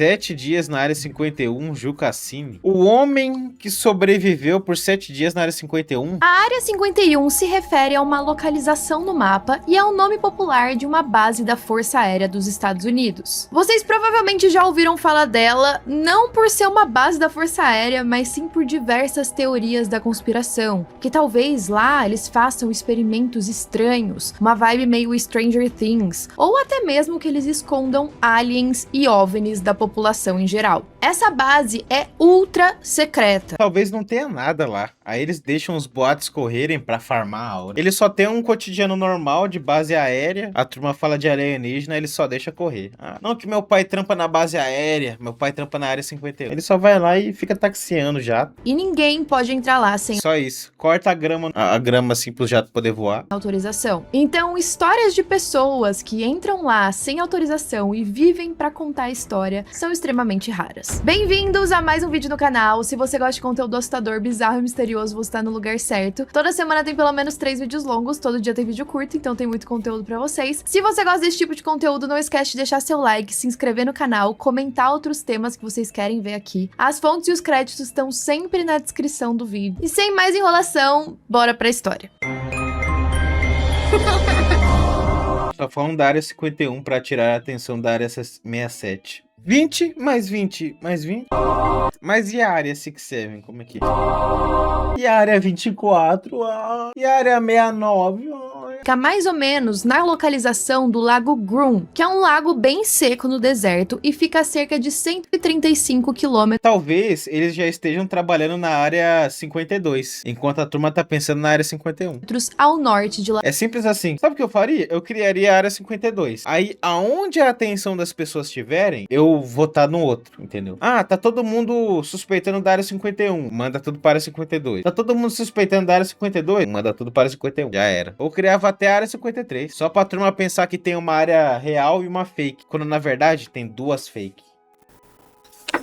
7 dias na área 51, Ju Cassini. O homem que sobreviveu por 7 dias na área 51. A área 51 se refere a uma localização no mapa e é o nome popular de uma base da Força Aérea dos Estados Unidos. Vocês provavelmente já ouviram falar dela, não por ser uma base da Força Aérea, mas sim por diversas teorias da conspiração, que talvez lá eles façam experimentos estranhos, uma vibe meio Stranger Things, ou até mesmo que eles escondam aliens e OVNIs da população em geral. Essa base é ultra secreta. Talvez não tenha nada lá. Aí eles deixam os boatos correrem pra farmar a aura. Eles só tem um cotidiano normal de base aérea. A turma fala de alienígena, ele só deixa correr. Ah, não que meu pai trampa na base aérea, meu pai trampa na área 51. Ele só vai lá e fica taxiando jato. E ninguém pode entrar lá sem Só isso. Corta a grama assim pro jato poder voar. autorização. Então, histórias de pessoas que entram lá sem autorização e vivem pra contar a história são extremamente raras. Bem-vindos a mais um vídeo no canal. Se você gosta de conteúdo assustador, bizarro e misterioso, você tá no lugar certo. Toda semana tem pelo menos 3 vídeos longos, todo dia tem vídeo curto, então tem muito conteúdo pra vocês. Se você gosta desse tipo de conteúdo, não esquece de deixar seu like, se inscrever no canal, comentar outros temas que vocês querem ver aqui. As fontes e os créditos estão sempre na descrição do vídeo. E sem mais enrolação, bora pra história. Só falando da área 51 pra tirar a atenção da área 67. 20 mais 20 mais 20. Mas e a área 67? Como é que é? E a área 24? E a área 69? Fica mais ou menos na localização do Lago Groom, que é um lago bem seco no deserto e fica a cerca de 135 quilômetros Talvez eles já estejam trabalhando na área 52, enquanto a turma tá pensando na área 51. ao norte de lá. É simples assim. Sabe o que eu faria? Eu criaria a área 52. Aí, aonde a atenção das pessoas estiverem, eu vou estar no outro, entendeu? Ah, tá todo mundo suspeitando da área 51. Manda tudo para a área 52. Tá todo mundo suspeitando da área 52. Manda tudo para a 51. Já era. Ou criava até a área 53. Só pra turma pensar que tem uma área real e uma fake. Quando na verdade tem duas fake.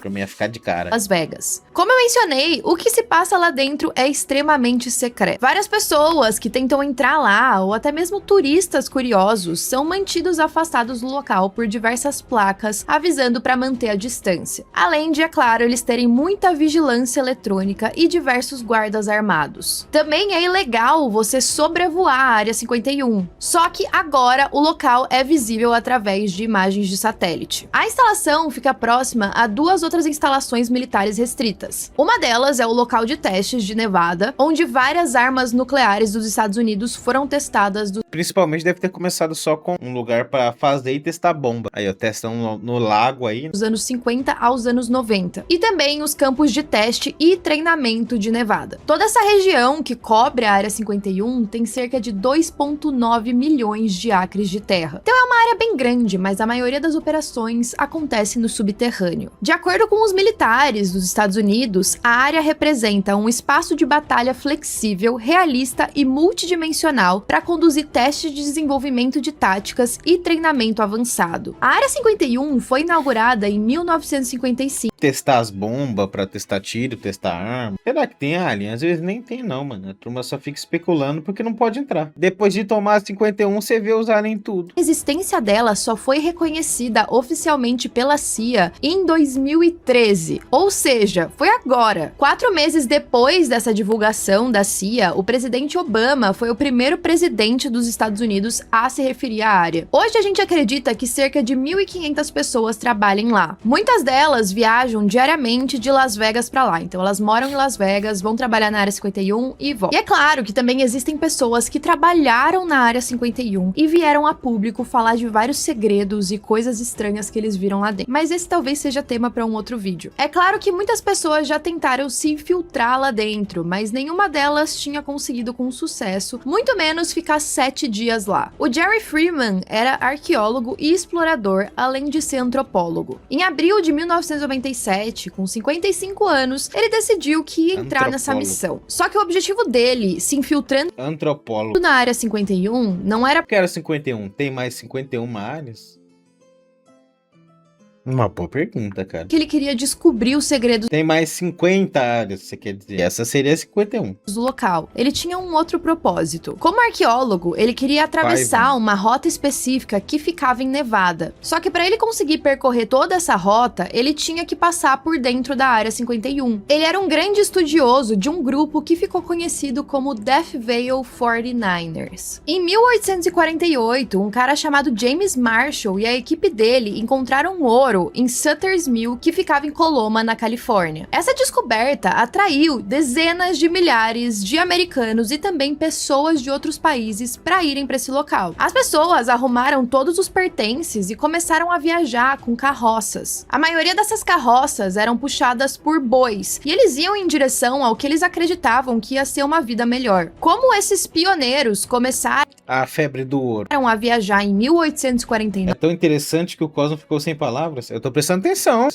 Pra mim ia ficar de cara. Las Vegas. Como eu mencionei, o que se passa lá dentro é extremamente secreto. Várias pessoas que tentam entrar lá, ou até mesmo turistas curiosos, são mantidos afastados do local por diversas placas avisando para manter a distância. Além de, é claro, eles terem muita vigilância eletrônica e diversos guardas armados. Também é ilegal você sobrevoar a área 51. Só que agora o local é visível através de imagens de satélite. A instalação fica próxima a duas outras instalações militares restritas. Uma delas é o local de testes de Nevada, onde várias armas nucleares dos Estados Unidos foram testadas. Principalmente deve ter começado só com um lugar pra fazer e testar bomba. Aí, ó, testam no lago aí. Dos anos 50 aos anos 90. E também os campos de teste e treinamento de Nevada. Toda essa região que cobre a área 51 tem cerca de 2,9 milhões de acres de terra. Então é uma área bem grande, mas a maioria das operações acontece no subterrâneo. De acordo com os militares dos Estados Unidos, a área representa um espaço de batalha flexível, realista e multidimensional para conduzir testes de desenvolvimento de táticas e treinamento avançado. A Área 51 foi inaugurada em 1955. Testar as bombas pra testar tiro, testar arma. Será que tem alien? Às vezes nem tem não, mano. A turma só fica especulando porque não pode entrar. Depois de tomar a 51, você vê os aliens tudo. A existência dela só foi reconhecida oficialmente pela CIA em 2013. Ou seja, foi agora. 4 meses depois dessa divulgação da CIA, o presidente Obama foi o primeiro presidente dos Estados Unidos a se referir à área. Hoje a gente acredita que cerca de 1.500 pessoas trabalhem lá. Muitas delas viajam diariamente de Las Vegas para lá. Então elas moram em Las Vegas, vão trabalhar na área 51 e voltam. E é claro que também existem pessoas que trabalharam na área 51 e vieram a público falar de vários segredos e coisas estranhas que eles viram lá dentro. Mas esse talvez seja tema para um outro vídeo. É claro que muitas pessoas já tentaram se infiltrar lá dentro, mas nenhuma delas tinha conseguido com sucesso, muito menos ficar 7 dias lá. O Jerry Freeman era arqueólogo e explorador, além de ser antropólogo. Em abril de 1997, com 55 anos, ele decidiu que ia entrar nessa missão. Só que o objetivo dele, se infiltrando Antropólogo na área 51, não era que era 51. Tem mais 51 áreas? Uma boa pergunta, cara. Que ele queria descobrir os segredos Tem mais 50 áreas, você quer dizer. Essa seria 51. do local. Ele tinha um outro propósito. Como arqueólogo, ele queria atravessar uma rota específica que ficava em Nevada. Só que para ele conseguir percorrer toda essa rota, ele tinha que passar por dentro da Área 51. Ele era um grande estudioso de um grupo que ficou conhecido como Death Vale 49ers. Em 1848, um cara chamado James Marshall e a equipe dele encontraram ouro em Sutter's Mill, que ficava em Coloma, na Califórnia. Essa descoberta atraiu dezenas de milhares de americanos e também pessoas de outros países para irem para esse local. As pessoas arrumaram todos os pertences e começaram a viajar com carroças. A maioria dessas carroças eram puxadas por bois e eles iam em direção ao que eles acreditavam que ia ser uma vida melhor. Como esses pioneiros começaram A febre do ouro. a viajar em 1849, É tão interessante que o Cosmo ficou sem palavras. Eu tô prestando atenção.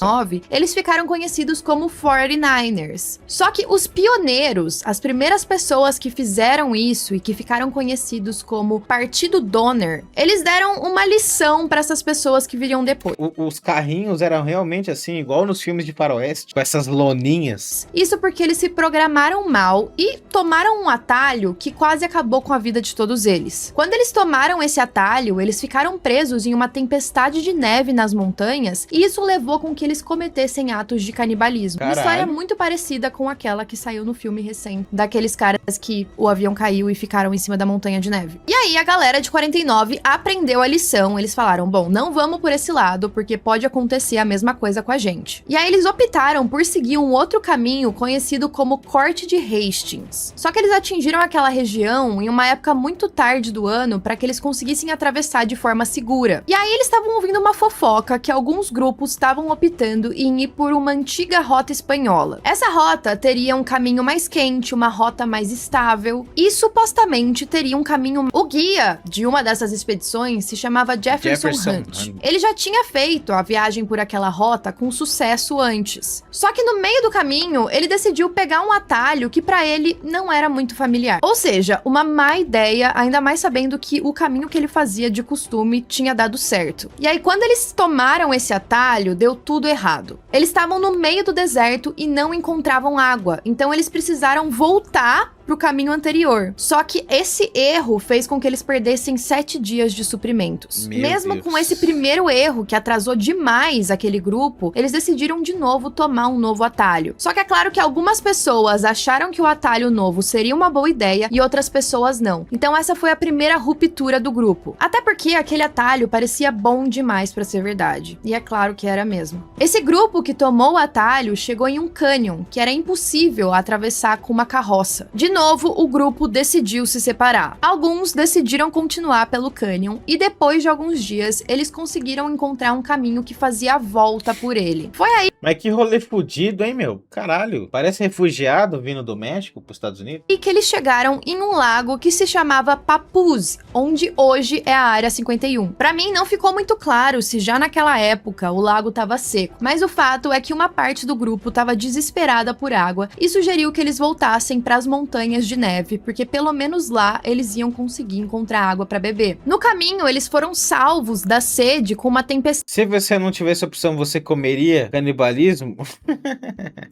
eles ficaram conhecidos como 49ers. Só que os pioneiros, as primeiras pessoas que fizeram isso e que ficaram conhecidos como Partido Donner, eles deram uma lição para essas pessoas que viriam depois. Os carrinhos eram realmente assim, igual nos filmes de faroeste, com essas loninhas. Isso porque eles se programaram mal e tomaram um atalho que quase acabou com a vida de todos eles. Quando eles tomaram esse atalho, eles ficaram presos em uma tempestade de neve nas montanhas e isso levou com que eles cometessem atos de canibalismo. Uma Caralho. história muito parecida com aquela que saiu no filme recente, daqueles caras que o avião caiu e ficaram em cima da montanha de neve. E aí a galera de 49 aprendeu a lição, eles falaram, bom, não vamos por esse lado, porque pode acontecer a mesma coisa com a gente. E aí eles optaram por seguir um outro caminho conhecido como Corte de Hastings. Só que eles atingiram aquela região em uma época muito tarde do ano para que eles conseguissem atravessar de forma segura. E aí eles estavam ouvindo uma fofoca que alguns grupos estavam optando em ir por uma antiga rota espanhola. Essa rota teria um caminho mais quente, uma rota mais estável e supostamente teria um caminho... O guia de uma dessas expedições se chamava Jefferson Hunt. Ele já tinha feito a viagem por aquela rota com sucesso antes. Só que no meio do caminho, ele decidiu pegar um atalho que para ele não era muito familiar. Ou seja, uma má ideia, ainda mais sabendo que o caminho que ele fazia de costume tinha dado certo. E aí, quando eles tomaram esse atalho, deu tudo errado. Eles estavam no meio do deserto e não encontravam água, então eles precisaram voltar pro caminho anterior. Só que esse erro fez com que eles perdessem 7 dias de suprimentos. Mesmo com esse primeiro erro, que atrasou demais aquele grupo, eles decidiram de novo tomar um novo atalho. Só que é claro que algumas pessoas acharam que o atalho novo seria uma boa ideia e outras pessoas não. Então essa foi a primeira ruptura do grupo. Até porque aquele atalho parecia bom demais pra ser verdade. E é claro que era mesmo. Esse grupo que tomou o atalho chegou em um cânion, que era impossível atravessar com uma carroça. De novo, o grupo decidiu se separar. Alguns decidiram continuar pelo cânion e depois de alguns dias, eles conseguiram encontrar um caminho que fazia a volta por ele. Foi aí Mas que rolê fudido, hein, meu? Caralho, parece refugiado vindo do México pros Estados Unidos. que eles chegaram em um lago que se chamava Papoose, onde hoje é a Área 51. Pra mim, não ficou muito claro se já naquela época o lago estava seco, mas o fato é que uma parte do grupo estava desesperada por água e sugeriu que eles voltassem para as montanhas de neve, porque pelo menos lá eles iam conseguir encontrar água para beber. No caminho, eles foram salvos da sede com uma tempestade. Se você não tivesse opção, você comeria canibalismo?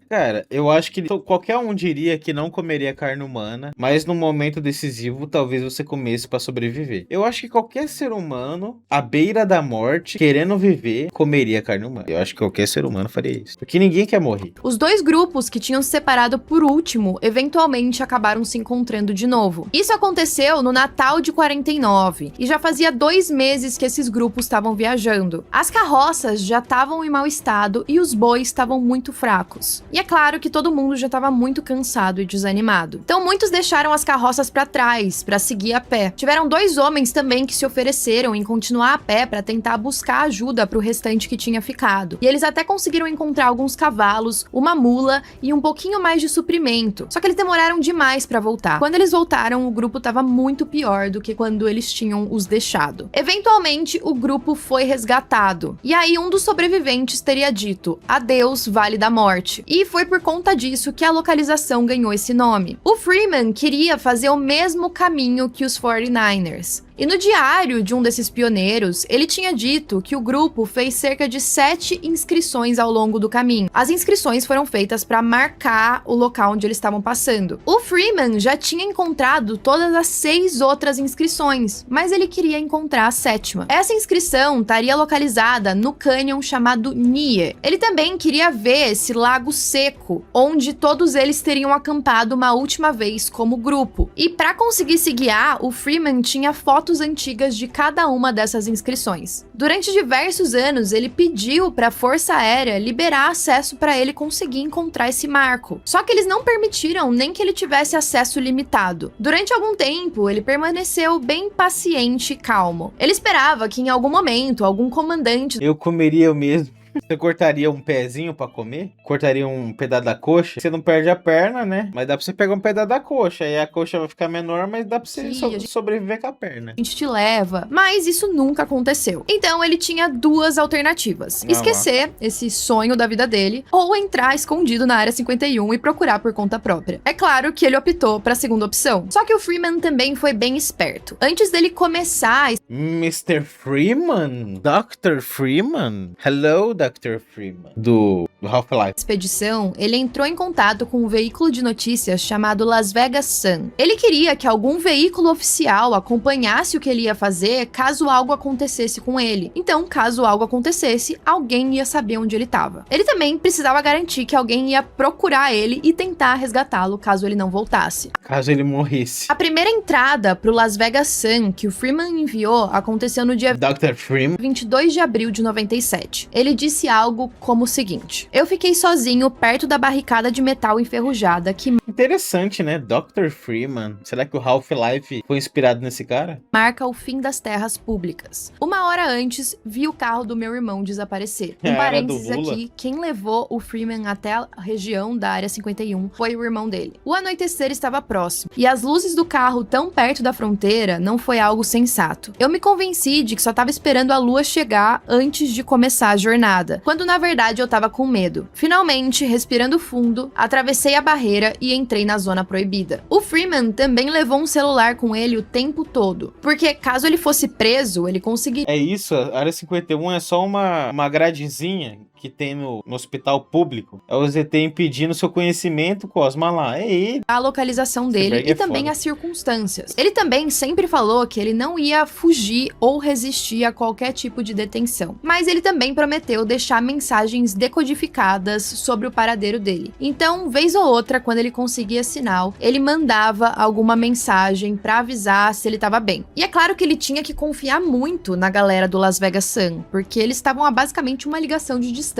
Cara, eu acho que qualquer um diria que não comeria carne humana, mas no momento decisivo, talvez você comesse pra sobreviver. Eu acho que qualquer ser humano, à beira da morte, querendo viver, comeria carne humana. Eu acho que qualquer ser humano faria isso. Porque ninguém quer morrer. Os dois grupos que tinham se separado por último, eventualmente acabaram se encontrando de novo. Isso aconteceu no Natal de 49, e já fazia 2 meses que esses grupos estavam viajando. As carroças já estavam em mau estado e os bois estavam muito fracos. E é claro que todo mundo já estava muito cansado e desanimado. Então muitos deixaram as carroças para trás, para seguir a pé. Tiveram 2 homens também que se ofereceram em continuar a pé para tentar buscar ajuda para o restante que tinha ficado. E eles até conseguiram encontrar alguns cavalos, uma mula e um pouquinho mais de suprimento. Só que eles demoraram demais para voltar. Quando eles voltaram, o grupo estava muito pior do que quando eles tinham os deixado. Eventualmente, o grupo foi resgatado. E aí um dos sobreviventes teria dito: "Adeus, Vale da Morte". E foi por conta disso que a localização ganhou esse nome. O Freeman queria fazer o mesmo caminho que os 49ers. E no diário de um desses pioneiros, ele tinha dito que o grupo fez cerca de 7 inscrições ao longo do caminho. As inscrições foram feitas para marcar o local onde eles estavam passando. O Freeman já tinha encontrado todas as 6 outras inscrições, mas ele queria encontrar a 7ª. Essa inscrição estaria localizada no cânion chamado Nie. Ele também queria ver esse lago seco, onde todos eles teriam acampado uma última vez como grupo. E para conseguir se guiar, o Freeman tinha fotos antigas de cada uma dessas inscrições. Durante diversos anos, ele pediu para a Força Aérea liberar acesso para ele conseguir encontrar esse marco. Só que eles não permitiram nem que ele tivesse acesso limitado. Durante algum tempo, ele permaneceu bem paciente e calmo. Ele esperava que em algum momento, algum comandante... Eu comeria eu mesmo. Você cortaria um pezinho pra comer? Cortaria um pedaço da coxa? Você não perde a perna, né? Mas dá pra você pegar um pedaço da coxa. Aí a coxa vai ficar menor, mas dá pra você sobreviver com a perna. A gente te leva. Mas isso nunca aconteceu. Então ele tinha 2 alternativas. Esquecer esse sonho da vida dele ou entrar escondido na Área 51 e procurar por conta própria. É claro que ele optou pra segunda opção. Só que o Freeman também foi bem esperto. Antes dele começar... Mr. Freeman? Dr. Freeman? Hello, Dr. Freeman. Do Half-Life. Expedição, ele entrou em contato com um veículo de notícias chamado Las Vegas Sun. Ele queria que algum veículo oficial acompanhasse o que ele ia fazer caso algo acontecesse com ele. Então, caso algo acontecesse, alguém ia saber onde ele estava. Ele também precisava garantir que alguém ia procurar ele e tentar resgatá-lo caso ele não voltasse. Caso ele morresse. A primeira entrada pro Las Vegas Sun que o Freeman enviou aconteceu no dia Dr. Freeman? 22 de abril de 97. Ele disse algo como o seguinte: eu fiquei sozinho perto da barricada de metal enferrujada que Interessante, né? Dr. Freeman. Será que o Half-Life foi inspirado nesse cara? marca o fim das terras públicas. 1 hora antes, vi o carro do meu irmão desaparecer. Um parênteses aqui, quem levou o Freeman até a região da Área 51 foi o irmão dele. O anoitecer estava próximo, e as luzes do carro tão perto da fronteira não foi algo sensato. Eu me convenci de que só estava esperando a lua chegar antes de começar a jornada, quando na verdade eu estava com medo. Finalmente, respirando fundo, atravessei a barreira e entrei na zona proibida. O Freeman também levou um celular com ele o tempo todo, porque caso ele fosse preso, ele conseguiria... É isso, a Área 51 é só uma gradezinha que tem no hospital público. É o ZT impedindo seu conhecimento, Cosma, lá. É ele. A localização dele e também as circunstâncias. Ele também sempre falou que ele não ia fugir ou resistir a qualquer tipo de detenção. Mas ele também prometeu deixar mensagens decodificadas sobre o paradeiro dele. Então, vez ou outra, quando ele conseguia sinal, ele mandava alguma mensagem pra avisar se ele tava bem. E é claro que ele tinha que confiar muito na galera do Las Vegas Sun, porque eles estavam a basicamente uma ligação de distância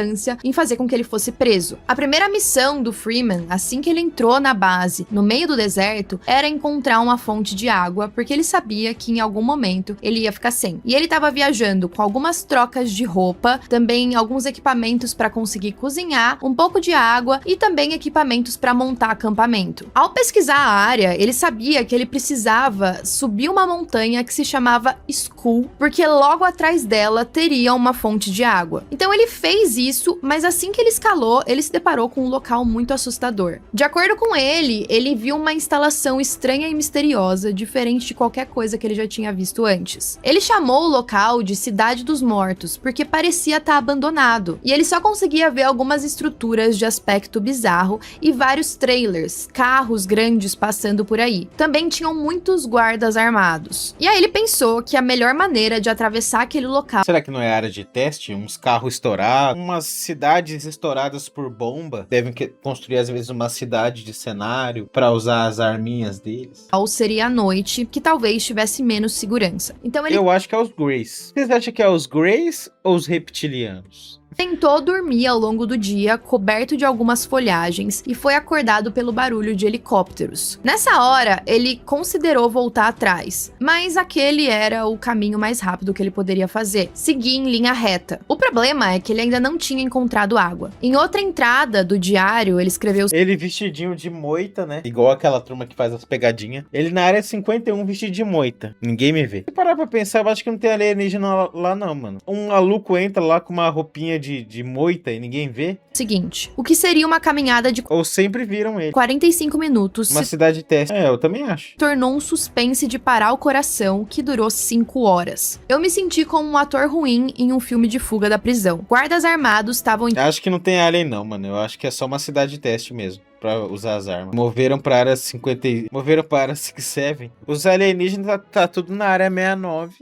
em fazer com que ele fosse preso. A primeira missão do Freeman, assim que ele entrou na base, no meio do deserto, era encontrar uma fonte de água, porque ele sabia que em algum momento ele ia ficar sem. E ele estava viajando com algumas trocas de roupa, também alguns equipamentos para conseguir cozinhar, um pouco de água e também equipamentos para montar acampamento. Ao pesquisar a área, ele sabia que ele precisava subir uma montanha que se chamava Skull, porque logo atrás dela teria uma fonte de água. Então ele fez isso, mas assim que ele escalou, ele se deparou com um local muito assustador. De acordo com ele, ele viu uma instalação estranha e misteriosa, diferente de qualquer coisa que ele já tinha visto antes. Ele chamou o local de Cidade dos Mortos, porque parecia estar abandonado, e ele só conseguia ver algumas estruturas de aspecto bizarro e vários trailers, carros grandes passando por aí. Também tinham muitos guardas armados. E aí ele pensou que a melhor maneira de atravessar aquele local... Será que não é área de teste? Uns carros estourados, umas cidades estouradas por bomba, devem construir às vezes uma cidade de cenário para usar as arminhas deles. Ou seria à noite, que talvez tivesse menos segurança. Então ele... Eu acho que é os Greys. Vocês acham que é os Greys ou os reptilianos? Tentou dormir ao longo do dia, coberto de algumas folhagens, e foi acordado pelo barulho de helicópteros. Nessa hora, ele considerou voltar atrás, mas aquele era o caminho mais rápido que ele poderia fazer, seguir em linha reta. O problema é que ele ainda não tinha encontrado água. Em outra entrada do diário, ele escreveu... Ele vestidinho de moita, né? Igual aquela turma que faz as pegadinhas. Ele na área 51 vestido de moita. Ninguém me vê. Se parar pra pensar, eu acho que não tem alienígena lá não, mano. Um maluco entra lá com uma roupinha de moita e ninguém vê? Seguinte, o que seria uma caminhada de Ou sempre viram ele? 45 minutos Uma se cidade teste. Eu também acho. tornou um suspense de parar o coração que durou 5 horas. Eu me senti como um ator ruim em um filme de fuga da prisão. Guardas armados estavam Eu acho que não tem alien não, mano. Eu acho que é só uma cidade teste mesmo. Pra usar as armas. Moveram pra área 50. Moveram pra área 67. Os alienígenas tá tudo na área 69.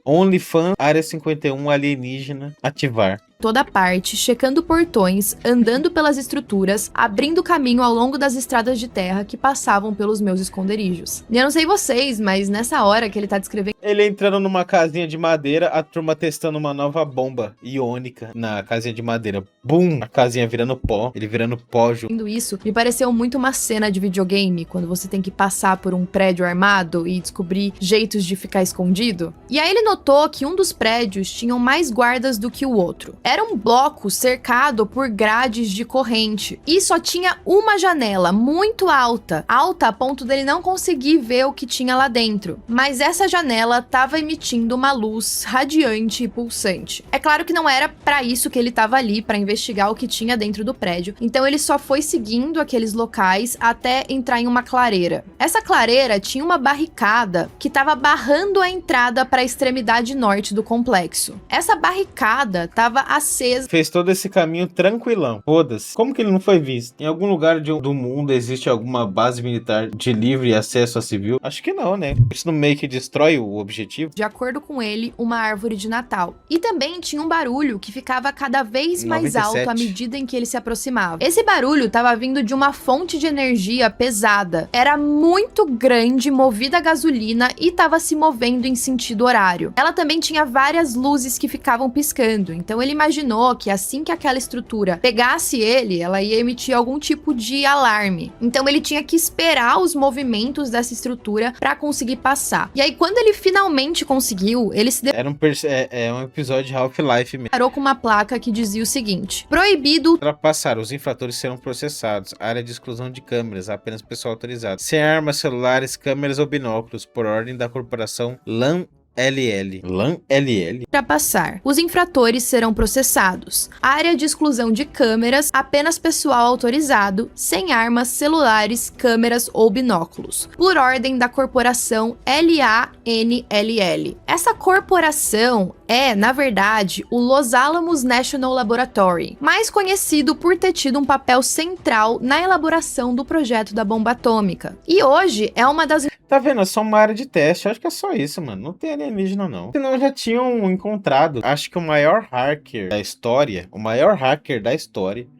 OnlyFans, área 51, alienígena, ativar. toda parte, checando portões, andando pelas estruturas, abrindo caminho ao longo das estradas de terra que passavam pelos meus esconderijos. E eu não sei vocês, mas nessa hora que ele tá descrevendo Ele entrando numa casinha de madeira, a turma testando uma nova bomba iônica na casinha de madeira. Bum! A casinha virando pó, ele virando pó junto. isso, me pareceu muito uma cena de videogame, quando você tem que passar por um prédio armado e descobrir jeitos de ficar escondido. E aí ele notou que um dos prédios tinham mais guardas do que o outro. Era um bloco cercado por grades de corrente e só tinha uma janela muito alta, alta a ponto dele não conseguir ver o que tinha lá dentro. Mas essa janela estava emitindo uma luz radiante e pulsante. É claro que não era para isso que ele estava ali, para investigar o que tinha dentro do prédio. Então ele só foi seguindo aqueles locais até entrar em uma clareira. Essa clareira tinha uma barricada que estava barrando a entrada para a extremidade norte do complexo. Essa barricada estava acesa. Fez todo esse caminho tranquilão. Foda-se. Como que ele não foi visto? Em algum lugar do mundo existe alguma base militar de livre acesso a civil? Acho que não, né? Isso não meio que destrói o objetivo? De acordo com ele, uma árvore de Natal. E também tinha um barulho que ficava cada vez mais 97. alto à medida em que ele se aproximava. Esse barulho estava vindo de uma fonte de energia pesada. Era muito grande, movida a gasolina e estava se movendo em sentido horário. Ela também tinha várias luzes que ficavam piscando. Então ele imaginou que assim que aquela estrutura pegasse ele, ela ia emitir algum tipo de alarme. Então ele tinha que esperar os movimentos dessa estrutura para conseguir passar. E aí quando ele finalmente conseguiu, ele se Era um episódio de Half-Life mesmo. deparou com uma placa que dizia o seguinte: proibido Ultrapassar, os infratores serão processados. Área de exclusão de câmeras, apenas pessoal autorizado. Sem armas, celulares, câmeras ou binóculos, por ordem da corporação LAN LL. LAN LL? ultrapassar. Os infratores serão processados. Área de exclusão de câmeras, apenas pessoal autorizado, sem armas, celulares, câmeras ou binóculos. Por ordem da corporação LANLL. Essa corporação é, na verdade, o Los Alamos National Laboratory, mais conhecido por ter tido um papel central na elaboração do projeto da bomba atômica. E hoje é uma das Tá vendo? É só uma área de teste. Eu acho que é só isso, mano. Não tem alienígena, não. Senão já tinham encontrado. Acho que o maior hacker da história,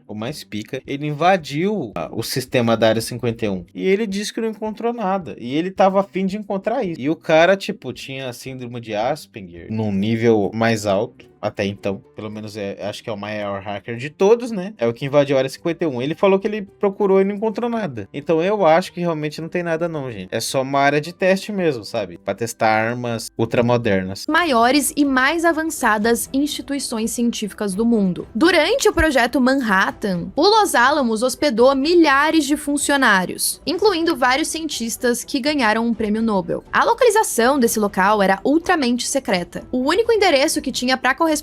o mais pica, ele invadiu o sistema da Área 51. E ele disse que não encontrou nada. E ele tava afim de encontrar isso. E o cara, tipo, tinha síndrome de Asperger num nível mais alto. Até então, pelo menos acho que é o maior hacker de todos, né? É o que invadiu a Área 51. Ele falou que ele procurou e não encontrou nada. Então eu acho que realmente não tem nada não, gente. É só uma área de teste mesmo, sabe? Pra testar armas ultramodernas. maiores e mais avançadas instituições científicas do mundo. Durante o projeto Manhattan, o Los Alamos hospedou milhares de funcionários, incluindo vários cientistas que ganharam um prêmio Nobel. A localização desse local era ultramente secreta. O único endereço que tinha para correspondência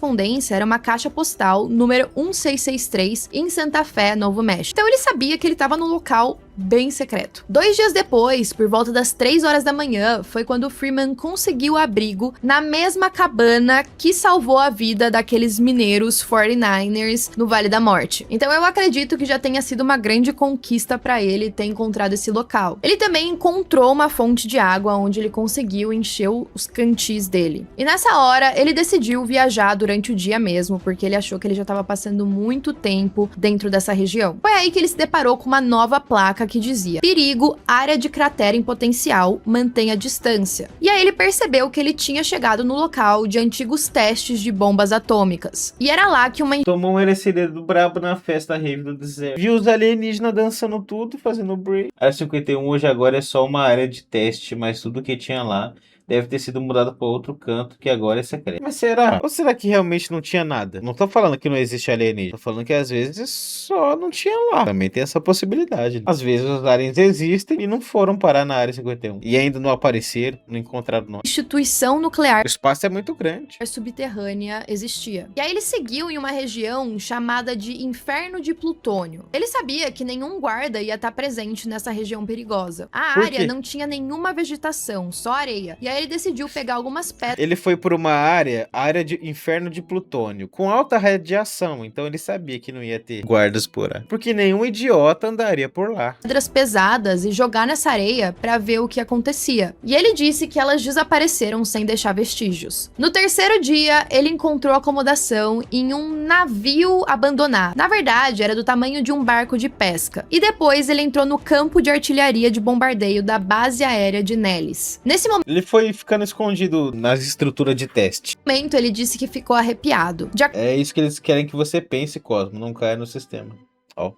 era uma caixa postal número 1663 em Santa Fé, Novo México. Então ele sabia que ele estava no local bem secreto. 2 dias depois, por volta das 3 horas da manhã, foi quando Freeman conseguiu abrigo na mesma cabana que salvou a vida daqueles mineiros 49ers no Vale da Morte. Então eu acredito que já tenha sido uma grande conquista para ele ter encontrado esse local. Ele também encontrou uma fonte de água onde ele conseguiu encher os cantis dele. E nessa hora, ele decidiu viajar durante o dia mesmo, porque ele achou que ele já estava passando muito tempo dentro dessa região. Foi aí que ele se deparou com uma nova placa que dizia: perigo, área de cratera em potencial, mantenha distância. E aí ele percebeu que ele tinha chegado no local de antigos testes de bombas atômicas. E era lá que uma Tomou um LSD do brabo na festa rave do deserto. Viu os alienígenas dançando tudo, fazendo break. A Área 51 hoje agora é só uma área de teste, mas tudo que tinha lá deve ter sido mudado para outro canto que agora é secreto. Mas será? Ou será que realmente não tinha nada? Não tô falando que não existe alienígena, tô falando que às vezes só não tinha lá. Também tem essa possibilidade. Às vezes os aliens existem e não foram parar na área 51. E ainda não apareceram, não encontraram nós. Instituição nuclear O espaço é muito grande. subterrânea existia. E aí ele seguiu em uma região chamada de Inferno de Plutônio. Ele sabia que nenhum guarda ia estar presente nessa região perigosa. A Por área quê? não tinha nenhuma vegetação, só areia. E aí ele decidiu pegar algumas pedras Ele foi por uma área de inferno de plutônio, com alta radiação, então ele sabia que não ia ter guardas por lá. Porque nenhum idiota andaria por lá. pesadas e jogar nessa areia pra ver o que acontecia. E ele disse que elas desapareceram sem deixar vestígios. No terceiro dia, ele encontrou acomodação em um navio abandonado. Na verdade, era do tamanho de um barco de pesca. E depois ele entrou no campo de artilharia de bombardeio da base aérea de Nellis. Nesse Ele foi ficando escondido nas estruturas de teste. momento, ele disse que ficou arrepiado. É isso que eles querem que você pense, Cosmo, não caia no sistema. Ó.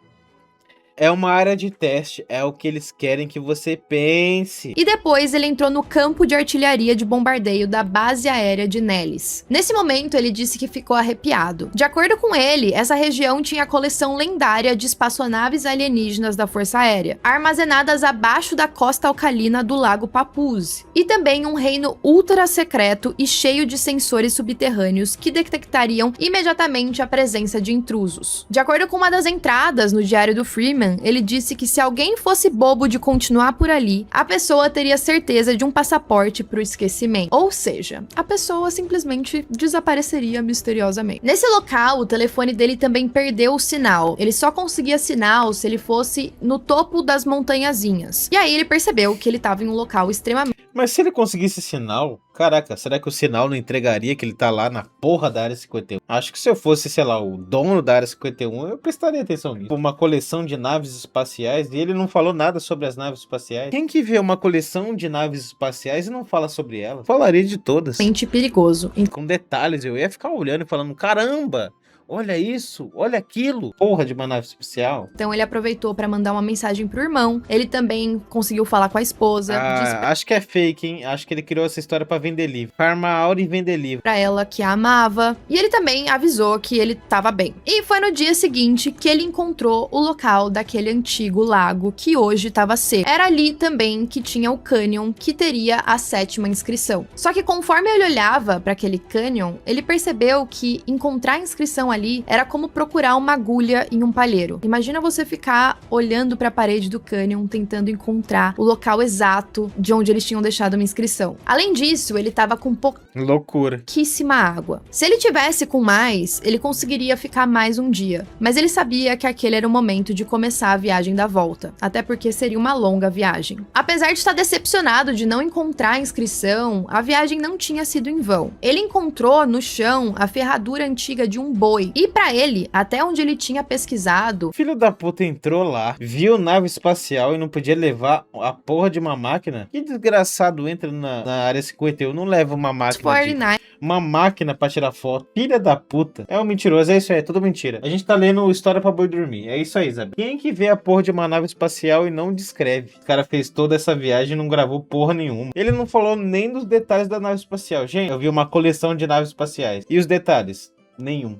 É uma área de teste, é o que eles querem que você pense. E depois ele entrou no campo de artilharia de bombardeio da base aérea de Nellis. Nesse momento, ele disse que ficou arrepiado. De acordo com ele, essa região tinha a coleção lendária de espaçonaves alienígenas da Força Aérea, armazenadas abaixo da costa alcalina do Lago Papuz. E também um reino ultra secreto e cheio de sensores subterrâneos que detectariam imediatamente a presença de intrusos. De acordo com uma das entradas no diário do Freeman, ele disse que se alguém fosse bobo de continuar por ali, a pessoa teria certeza de um passaporte pro esquecimento. Ou seja, a pessoa simplesmente desapareceria misteriosamente. Nesse local, o telefone dele também perdeu o sinal. Ele só conseguia sinal se ele fosse no topo das montanhazinhas. E aí ele percebeu que ele estava em um local extremamente Mas se ele conseguisse sinal, caraca, será que o sinal não entregaria que ele tá lá na porra da área 51? Acho que se eu fosse, sei lá, o dono da área 51, eu prestaria atenção nisso. Uma coleção de naves espaciais e ele não falou nada sobre as naves espaciais. Quem que vê uma coleção de naves espaciais e não fala sobre elas? Falaria de todas. perigoso. Com detalhes, eu ia ficar olhando e falando, caramba! Olha isso, olha aquilo. Porra de uma nave espacial. Então ele aproveitou para mandar uma mensagem pro irmão. Ele também conseguiu falar com a esposa, disse Acho que é fake, hein? Acho que ele criou essa história pra vender livro. Farma aura e vender livro. pra ela que a amava. E ele também avisou que ele tava bem. E foi no dia seguinte que ele encontrou o local daquele antigo lago que hoje tava seco. Era ali também que tinha o cânion que teria a 7ª inscrição. Só que conforme ele olhava para aquele cânion, ele percebeu que encontrar a inscrição ali era como procurar uma agulha em um palheiro. Imagina você ficar olhando para a parede do cânion tentando encontrar o local exato de onde eles tinham deixado uma inscrição. Além disso, ele tava com Loucura. pouquíssima água. Se ele tivesse com mais, ele conseguiria ficar mais um dia. Mas ele sabia que aquele era o momento de começar a viagem da volta. Até porque seria uma longa viagem. Apesar de estar decepcionado de não encontrar a inscrição, a viagem não tinha sido em vão. Ele encontrou no chão a ferradura antiga de um boi. E pra ele, até onde ele tinha pesquisado, Filho da puta entrou lá, viu nave espacial e não podia levar a porra de uma máquina. Que desgraçado entra na área 51, não leva uma máquina. 49 Uma máquina pra tirar foto. Filha da puta. É um mentiroso, é isso aí, é tudo mentira. A gente tá lendo História pra Boi Dormir. É isso aí, Isabel. Quem que vê a porra de uma nave espacial e não descreve? O cara fez toda essa viagem e não gravou porra nenhuma. Ele não falou nem dos detalhes da nave espacial. Gente, eu vi uma coleção de naves espaciais. E os detalhes? Nenhum.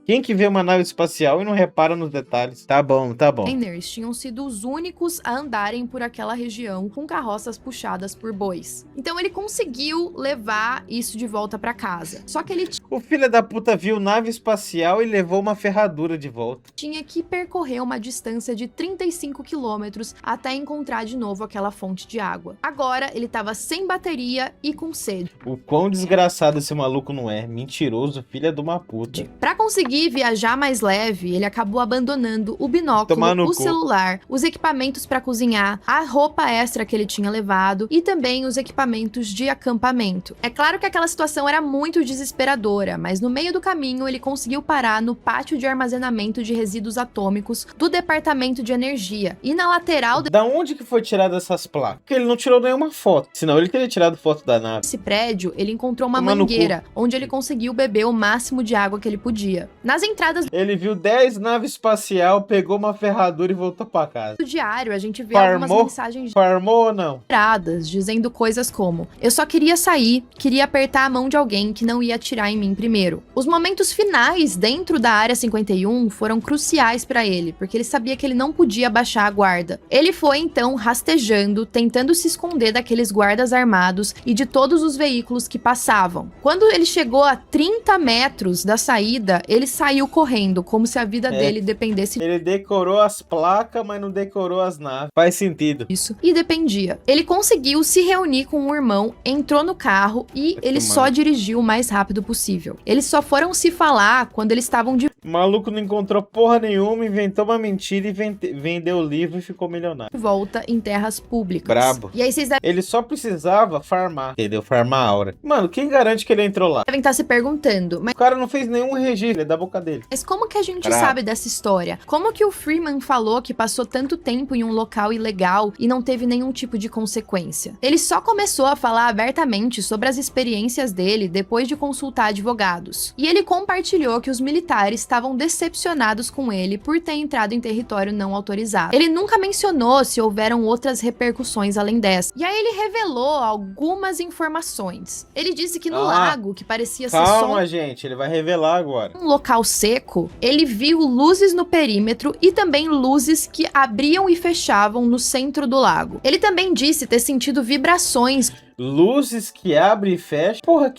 Quem que vê uma nave espacial e não repara nos detalhes? Tá bom, tá bom. Miners tinham sido os únicos a andarem por aquela região com carroças puxadas por bois. Então ele conseguiu levar isso de volta pra casa. Só que ele O filho da puta viu nave espacial e levou uma ferradura de volta. tinha que percorrer uma distância de 35 quilômetros até encontrar de novo aquela fonte de água. Agora ele tava sem bateria e com sede. O quão desgraçado esse maluco não é. Mentiroso, filha de uma puta. Pra conseguir viajar mais leve, ele acabou abandonando o binóculo, Tomar no o cu. celular, os equipamentos pra cozinhar, a roupa extra que ele tinha levado e também os equipamentos de acampamento. É claro que aquela situação era muito desesperadora, mas no meio do caminho ele conseguiu parar no pátio de armazenamento de resíduos atômicos do Departamento de Energia. E na lateral Da onde que foi tirada essas placas? Porque ele não tirou nenhuma foto. Senão ele teria tirado foto da nave. desse prédio, ele encontrou uma Tomar no cu. mangueira, onde ele conseguiu beber o máximo de água que ele podia. Nas entradas Ele viu 10 naves espacial, pegou uma ferradura e voltou pra casa. do diário, a gente vê Farmou? algumas mensagens Farmou ou não? inspiradas, dizendo coisas como: eu só queria sair, queria apertar a mão de alguém que não ia atirar em mim primeiro. Os momentos finais dentro da Área 51 foram cruciais pra ele, porque ele sabia que ele não podia baixar a guarda. Ele foi então rastejando, tentando se esconder daqueles guardas armados e de todos os veículos que passavam. Quando ele chegou a 30 metros da saída, ele saiu correndo, como se a vida dele dependesse Ele decorou as placas, mas não decorou as naves. Faz sentido. disso. E dependia. Ele conseguiu se reunir com o irmão, entrou no carro e ele só dirigiu o mais rápido possível. Eles só foram se falar quando eles estavam de O maluco não encontrou porra nenhuma, inventou uma mentira e vendeu o livro e ficou milionário. volta em terras públicas. Brabo. E aí vocês Ele só precisava farmar, entendeu? Farmar a aura. Mano, quem garante que ele entrou lá? devem estar se perguntando, O cara não fez nenhum registro, é da boca dele. mas como que a gente Brabo. sabe dessa história? Como que o Freeman falou que passou tanto tempo em um local ilegal e não teve nenhum tipo de consequência? Ele só começou a falar abertamente sobre as experiências dele depois de consultar advogados. E ele compartilhou que os militares estavam decepcionados com ele por ter entrado em território não autorizado. Ele nunca mencionou se houveram outras repercussões além dessa. E aí ele revelou algumas informações. Ele disse que no lago, que parecia ser só Calma, gente, ele vai revelar agora. um local seco, ele viu luzes no perímetro e também luzes que abriam e fechavam no centro do lago. Ele também disse ter sentido vibrações Luzes que abre e fecha. Porra,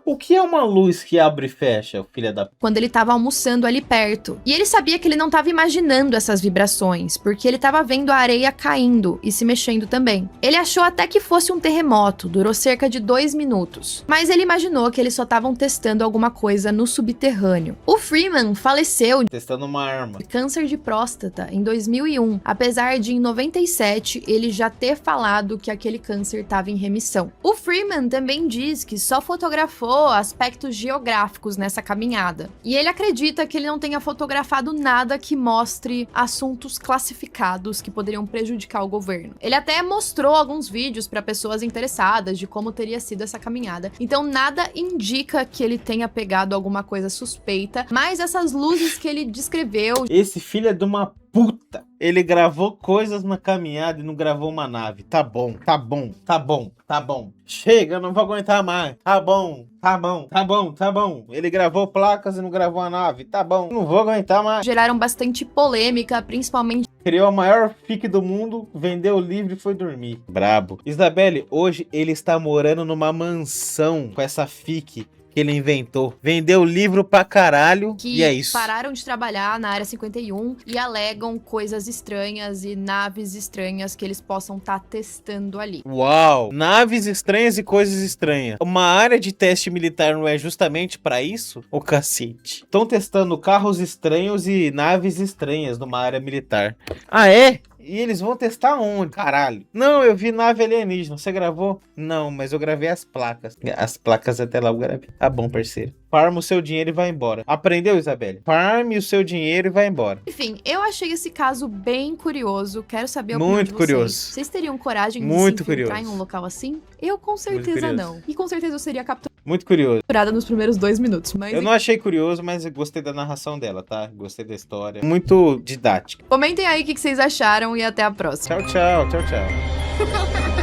o que é uma luz que abre e fecha, filha da... quando ele estava almoçando ali perto. E ele sabia que ele não estava imaginando essas vibrações, porque ele estava vendo a areia caindo e se mexendo também. Ele achou até que fosse um terremoto, durou cerca de 2 minutos. Mas ele imaginou que eles só estavam testando alguma coisa no subterrâneo. O Freeman faleceu Testando uma arma. de câncer de próstata em 2001, apesar de em 97 ele já ter falado que aquele câncer estava em remissão. O Freeman também diz que só fotografou aspectos geográficos nessa caminhada. E ele acredita que ele não tenha fotografado nada que mostre assuntos classificados que poderiam prejudicar o governo. Ele até mostrou alguns vídeos para pessoas interessadas de como teria sido essa caminhada. Então nada indica que ele tenha pegado alguma coisa suspeita, mas essas luzes que ele descreveu Esse filho é de uma puta. Ele gravou coisas na caminhada e não gravou uma nave. Tá bom, tá bom, tá bom, tá bom. Chega, eu não vou aguentar mais. Tá bom, tá bom, tá bom, tá bom. Ele gravou placas e não gravou a nave. Tá bom, não vou aguentar mais. geraram bastante polêmica, principalmente Criou a maior fic do mundo, vendeu o livro e foi dormir. Brabo. Isabelle, hoje ele está morando numa mansão com essa fic que ele inventou. Vendeu o livro pra caralho que e é isso. pararam de trabalhar na Área 51 e alegam coisas estranhas e naves estranhas que eles possam estar testando ali. Uau! Naves estranhas e coisas estranhas. Uma área de teste militar não é justamente pra isso? Ô cacete. Estão testando carros estranhos e naves estranhas numa área militar. Ah, é? E eles vão testar onde? Caralho. Não, eu vi nave alienígena. Você gravou? Não, mas eu gravei as placas. As placas até lá eu gravei. Tá bom, parceiro. Farma o seu dinheiro e vai embora. Aprendeu, Isabelle? Farme o seu dinheiro e vai embora. Enfim, eu achei esse caso bem curioso. Quero saber a Muito opinião de vocês. curioso. Vocês teriam coragem de Muito se infiltrar curioso. em um local assim? Eu com certeza curioso. não. E com certeza eu seria Muito curioso. capturada nos primeiros 2 minutos. Mas Eu não achei curioso, mas eu gostei da narração dela, tá? Gostei da história. Muito didática. comentem aí o que vocês acharam e até a próxima. Tchau, tchau, tchau, tchau.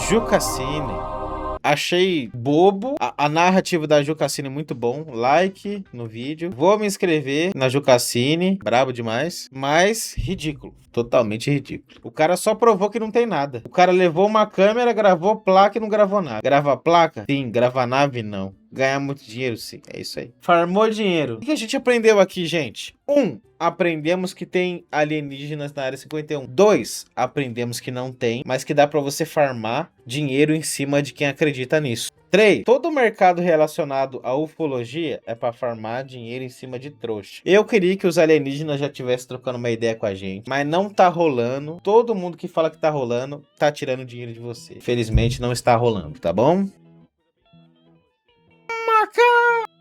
Jucassine. Achei bobo. A narrativa da Jucassine é muito bom. Like no vídeo. Vou me inscrever na Jucassine. Brabo demais. Mas ridículo. Totalmente ridículo. O cara só provou que não tem nada. O cara levou uma câmera, gravou placa e não gravou nada. Grava placa? Sim. Grava nave? Não. Ganhar muito dinheiro? Sim. É isso aí. Farmou dinheiro. O que a gente aprendeu aqui, gente? 1. Aprendemos que tem alienígenas na área 51. 2. Aprendemos que não tem, mas que dá pra você farmar dinheiro em cima de quem acredita nisso. 3. Todo mercado relacionado à ufologia é pra farmar dinheiro em cima de trouxa. Eu queria que os alienígenas já tivessem trocando uma ideia com a gente, mas não tá rolando. Todo mundo que fala que tá rolando, tá tirando dinheiro de você. Felizmente não está rolando, tá bom? Macau!